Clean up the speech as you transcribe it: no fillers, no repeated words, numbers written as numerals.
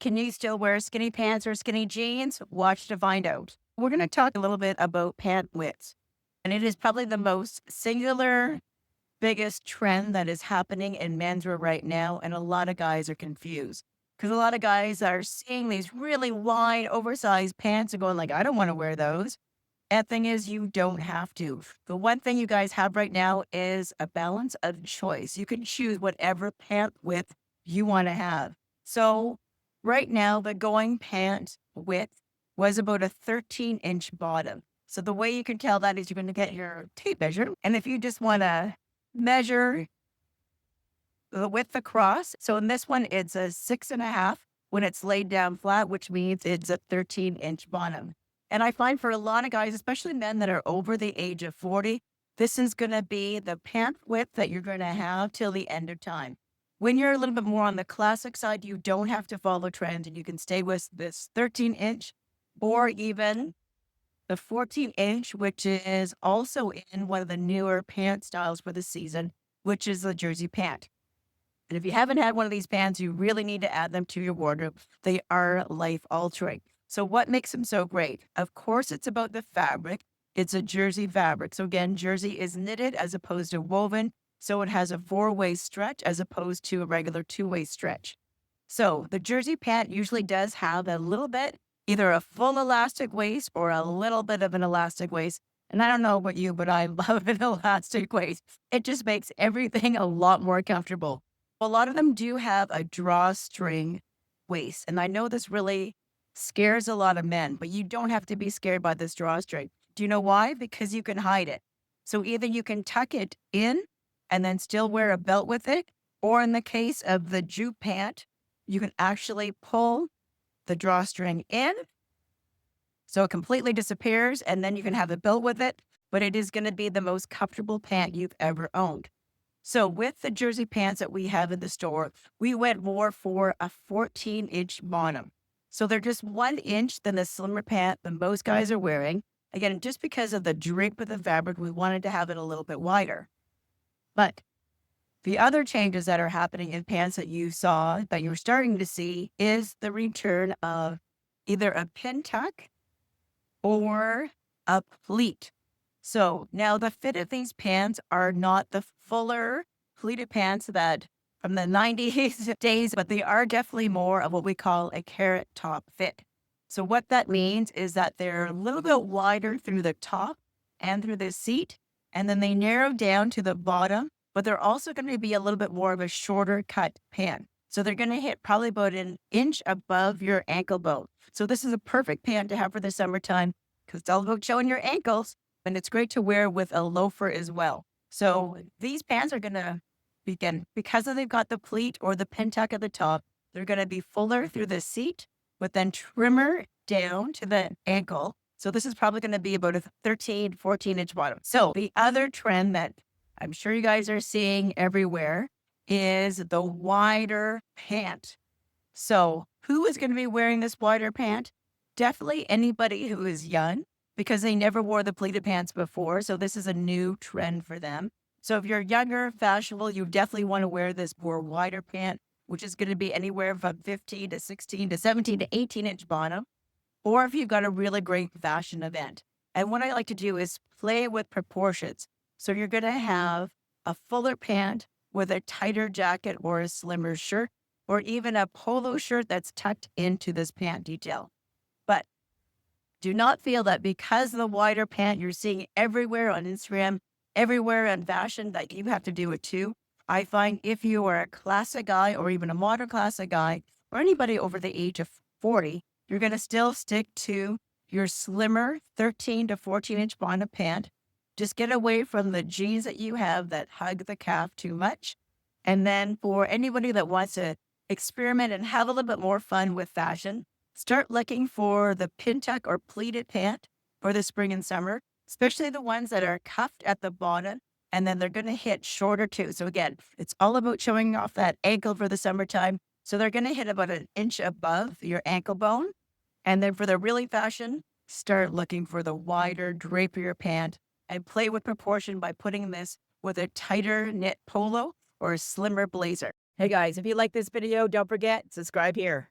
Can you still wear skinny pants or skinny jeans? Watch to find out. We're going to talk a little bit about pant widths. And it is probably the most singular, biggest trend that is happening in menswear right now. And a lot of guys are confused because a lot of guys are seeing these really wide, oversized pants and going like, I don't want to wear those. And thing is, you don't have to. The one thing you guys have right now is a balance of choice. You can choose whatever pant width you want to have. So right now, the going pant width was about a 13-inch bottom. So the way you can tell that is you're going to get your tape measure. And if you just want to measure the width across, so in this one, it's a 6.5 when it's laid down flat, which means it's a 13-inch bottom. And I find for a lot of guys, especially men that are over the age of 40, this is going to be the pant width that you're going to have till the end of time. When you're a little bit more on the classic side, you don't have to follow trends and you can stay with this 13-inch or even the 14-inch, which is also in one of the newer pant styles for the season, which is the jersey pant. And if you haven't had one of these pants, you really need to add them to your wardrobe. They are life altering. So what makes them so great? Of course, it's about the fabric. It's a jersey fabric. So again, jersey is knitted as opposed to woven. So it has a 4-way stretch as opposed to a regular 2-way stretch. So the jersey pant usually does have a little bit, either a full elastic waist or a little bit of an elastic waist. And I don't know about you, but I love an elastic waist. It just makes everything a lot more comfortable. A lot of them do have a drawstring waist. And I know this really scares a lot of men, but you don't have to be scared by this drawstring. Do you know why? Because you can hide it. So either you can tuck it in and then still wear a belt with it, or in the case of the jute pant, you can actually pull the drawstring in so it completely disappears and then you can have a belt with it, but it is going to be the most comfortable pant you've ever owned. So with the jersey pants that we have in the store, we went more for a 14-inch bottom. So they're just 1 inch than the slimmer pant that most guys are wearing. Again, just because of the drape of the fabric, we wanted to have it a little bit wider. But the other changes that are happening in pants that you saw, that you're starting to see, is the return of either a pin tuck or a pleat. So now the fit of these pants are not the fuller pleated pants that from the 90s days, but they are definitely more of what we call a carrot top fit. So what that means is that they're a little bit wider through the top and through the seat, and then they narrow down to the bottom, but they're also going to be a little bit more of a shorter cut pant. So they're going to hit probably about an inch above your ankle bone. So this is a perfect pant to have for the summertime because it's all about showing your ankles. And it's great to wear with a loafer as well. So these pants are going to begin because they've got the pleat or the pin tuck at the top. They're going to be fuller through the seat, but then trimmer down to the ankle. So this is probably going to be about a 13, 14-inch bottom. So the other trend that I'm sure you guys are seeing everywhere is the wider pant. So who is going to be wearing this wider pant? Definitely anybody who is young, because they never wore the pleated pants before. So this is a new trend for them. So if you're younger, fashionable, you definitely want to wear this more wider pant, which is going to be anywhere from 15 to 16 to 17 to 18-inch bottom, or if you've got a really great fashion event. And what I like to do is play with proportions. So you're going to have a fuller pant with a tighter jacket or a slimmer shirt, or even a polo shirt that's tucked into this pant detail. But do not feel that because of the wider pant you're seeing everywhere on Instagram, everywhere in fashion, that you have to do it too. I find if you are a classic guy or even a modern classic guy or anybody over the age of 40, you're going to still stick to your slimmer 13 to 14-inch bottom pant. Just get away from the jeans that you have that hug the calf too much. And then for anybody that wants to experiment and have a little bit more fun with fashion, start looking for the pin tuck or pleated pant for the spring and summer, especially the ones that are cuffed at the bottom, and then they're going to hit shorter too. So again, it's all about showing off that ankle for the summertime. So they're going to hit about an inch above your ankle bone. And then for the really fashion, start looking for the wider drapier pant and play with proportion by putting this with a tighter knit polo or a slimmer blazer. Hey guys, if you like this video, don't forget, subscribe here.